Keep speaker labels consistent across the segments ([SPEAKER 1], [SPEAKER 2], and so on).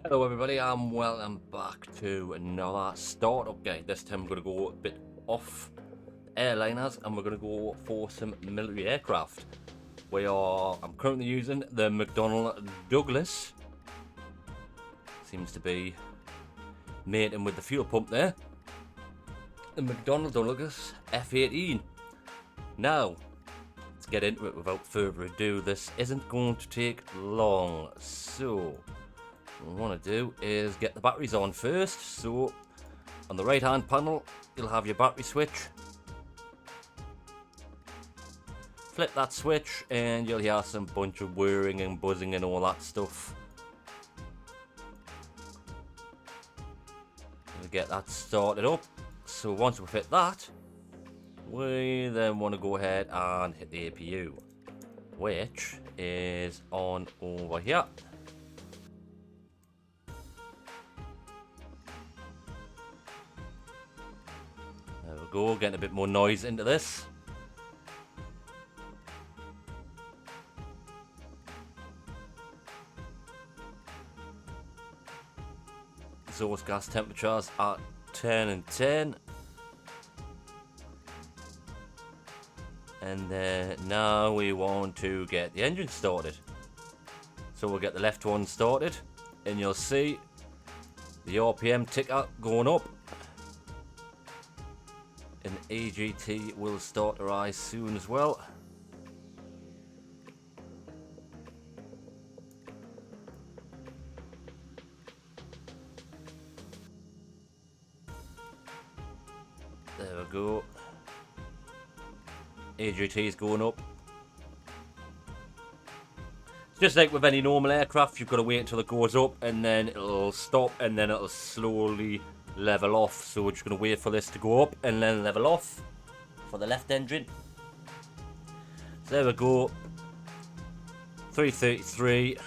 [SPEAKER 1] Hello everybody, and welcome back to another startup guide. This time we're going to go a bit off airliners and we're going to go for some military aircraft. I'm currently using the Mcdoneel Douglas. Seems to be mating with the fuel pump there. The Mcdoneel Douglas F-18. Now, let's get into it without further ado. This isn't going to take long, so what we want to do is get the batteries on first. So on the right hand panel you'll have your battery switch. Flip that switch and you'll hear some bunch of whirring and buzzing and all that stuff. We'll get that started up. So once we fit that, we then want to go ahead and hit the APU, which is on over here. There we go, getting a bit more noise into this. Exhaust gas temperatures at 10 and 10. And then now we want to get the engine started. So we'll get the left one started and you'll see the RPM ticker going up. And AGT will start to rise soon as well. There we go. AGT is going up. Just like with any normal aircraft, you've got to wait until it goes up and then it'll stop and then it'll slowly level off. So we're just going to wait for this to go up and then level off for the left engine. So there we go. 333.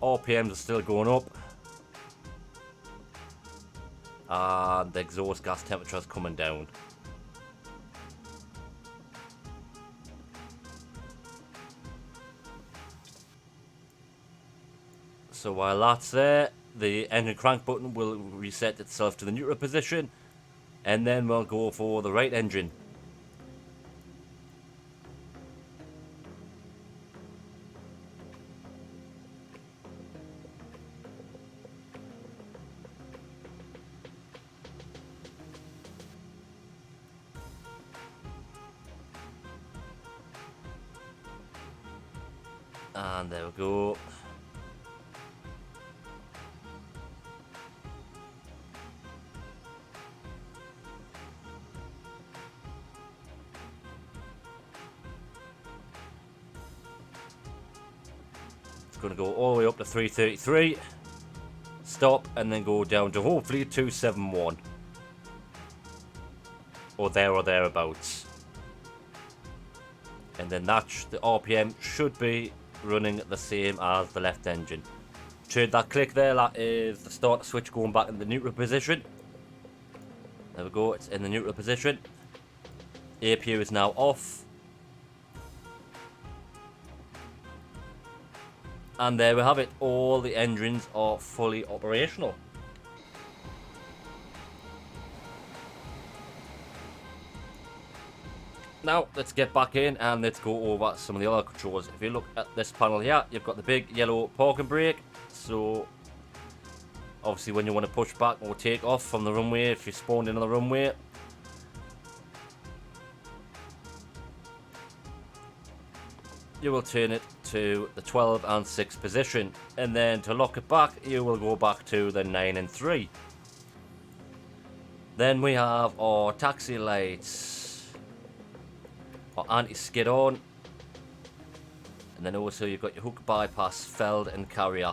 [SPEAKER 1] RPMs are still going up. And the exhaust gas temperature is coming down. So while that's there, the engine crank button will reset itself to the neutral position, and then we'll go for the right engine. And there we go. Going to go all the way up to 333, stop, and then go down to hopefully 271 or thereabouts, and then the RPM should be running the same as the left engine. Turn that click there, that is the starter switch going back in the neutral position. There we go, it's in the neutral position. APU is now off. And there we have it, all the engines are fully operational. Now, let's get back in and let's go over some of the other controls. If you look at this panel here, you've got the big yellow parking brake. So, obviously when you want to push back or take off from the runway, if you spawned in on the runway, you will turn it to the 12 and 6 position, and then to lock it back you will go back to the 9 and 3. Then we have our taxi lights, our anti-skid on, and then also you've got your hook bypass, field and carrier,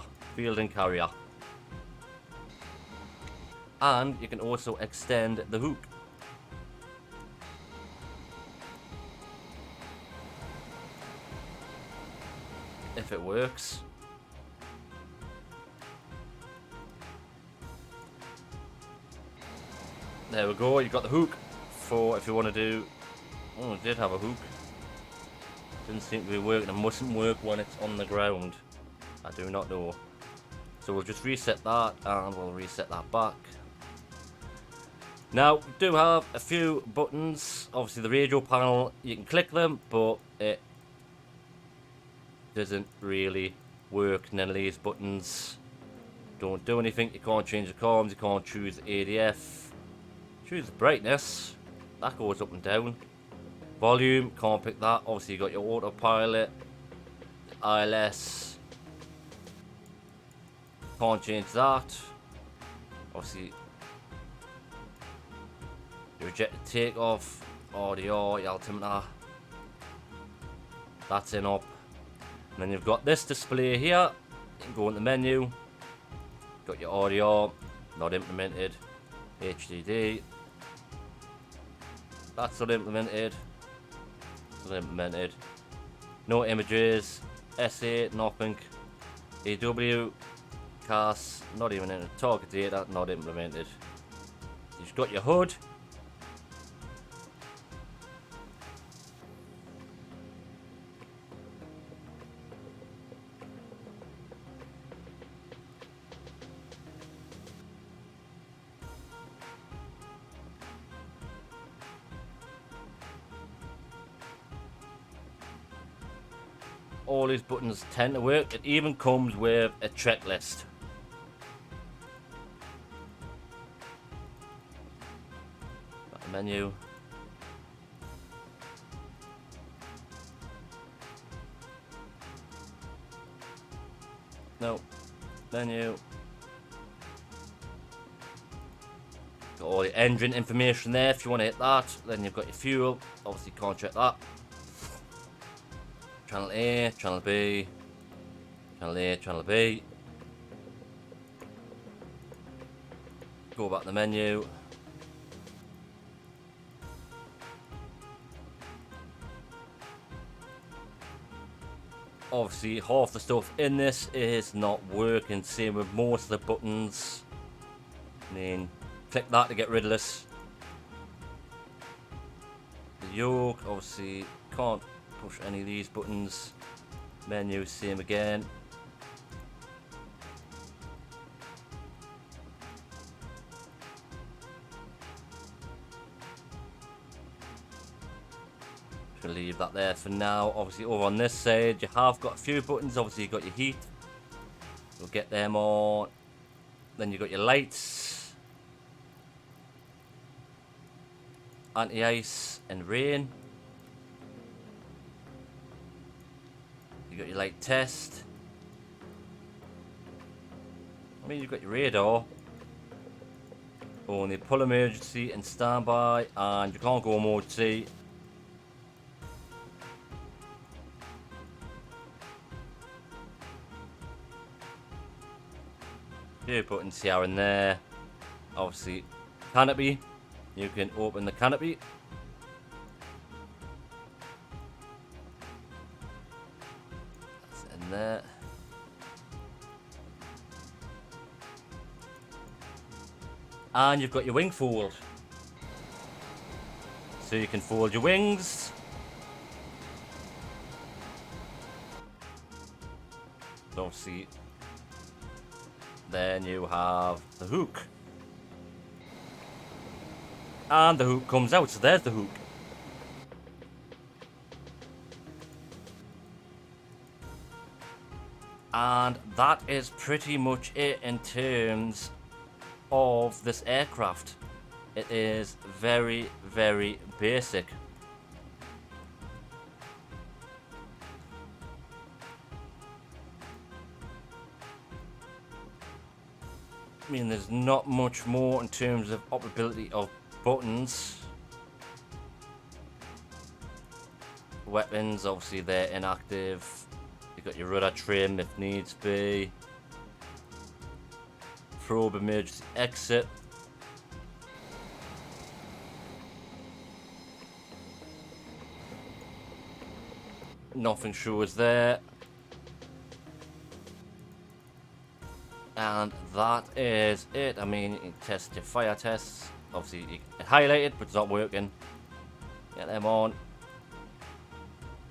[SPEAKER 1] and you can also extend the hook. If it works. There we go, you've got the hook for if you want to do... Oh, it did have a hook. Didn't seem to be working. It mustn't work when it's on the ground. I do not know. So we'll just reset that and we'll reset that back. Now, we do have a few buttons. Obviously the radio panel, you can click them, but it doesn't really work. None of these buttons don't do anything. You can't change the comms, you can't choose the ADF. Choose the brightness, that goes up and down. Volume, can't pick that. Obviously you got your autopilot, ILS, can't change that. Obviously your ejected takeoff, audio, your altimeter, that's in up. And then you've got this display here. You can go in the menu, got your audio, not implemented, HDD, that's not implemented, not implemented, no images, SA, nothing, AW, CAS, not even in target data, not implemented. You've got your HUD, all these buttons tend to work. It even comes with a checklist. Menu. No. Menu. Got all the engine information there if you want to hit that. Then you've got your fuel. Obviously you can't check that. Channel A, channel B, channel A, channel B. Go back to the menu. Obviously half the stuff in this is not working, same with most of the buttons. And then click that to get rid of this. The yoke, obviously can't push any of these buttons. Menu, same again. Should leave that there for now. Obviously over on this side you have got a few buttons. Obviously you've got your heat, we'll get them on. Then you've got your lights, anti-ice and rain. You got your light test. I mean, you've got your radar. Only pull emergency and standby, and you can't go mode C. Few buttons here and there. Obviously, canopy. You can open the canopy. There. And you've got your wing fold, so you can fold your wings. Obviously then you have the hook, and the hook comes out, so there's the hook. And that is pretty much it in terms of this aircraft. It is very, very basic. I mean, there's not much more in terms of operability of buttons. Weapons, obviously they're inactive. You've got your rudder trim if needs be. Probe emergency exit. Nothing shows there. And that is it. I mean, you can test your fire tests. Obviously, you can highlight it, but it's not working. Get them on.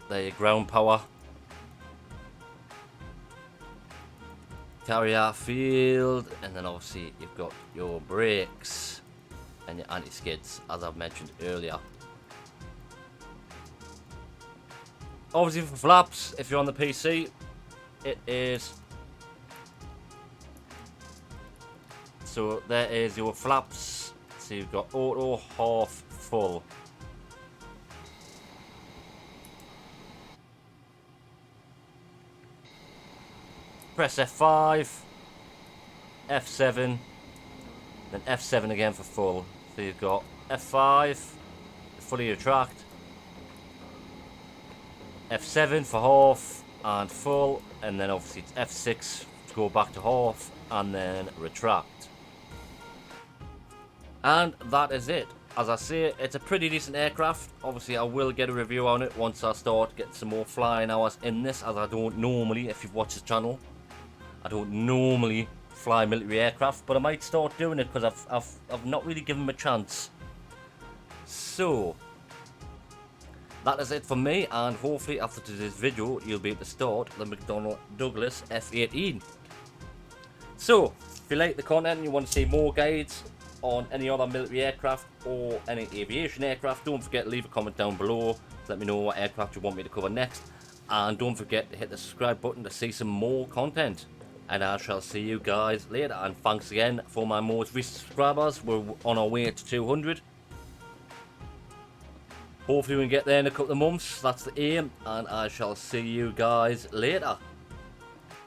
[SPEAKER 1] There, your ground power. carrier field, and then obviously you've got your brakes and your anti-skids, as I've mentioned earlier. Obviously for flaps, if you're on the PC, it is... So there is your flaps. So you've got auto, half, full. Press F5, F7, then F7 again for full. So you've got F5, fully retract, F7 for half and full, and then obviously it's F6 to go back to half and then retract. And that is it. As I say, it's a pretty decent aircraft. Obviously I will get a review on it once I start getting some more flying hours in this, as I don't normally, if you've watched this channel, I don't normally fly military aircraft, but I might start doing it because I've not really given them a chance. So that is it for me, and hopefully after today's video you'll be able to start the Mcdoneel Douglas F-18. So if you like the content and you want to see more guides on any other military aircraft or any aviation aircraft, don't forget to leave a comment down below to let me know what aircraft you want me to cover next, and don't forget to hit the subscribe button to see some more content. And I shall see you guys later, and thanks again for my most recent subscribers. We're on our way to 200. Hopefully we can get there in a couple of months, that's the aim, and I shall see you guys later.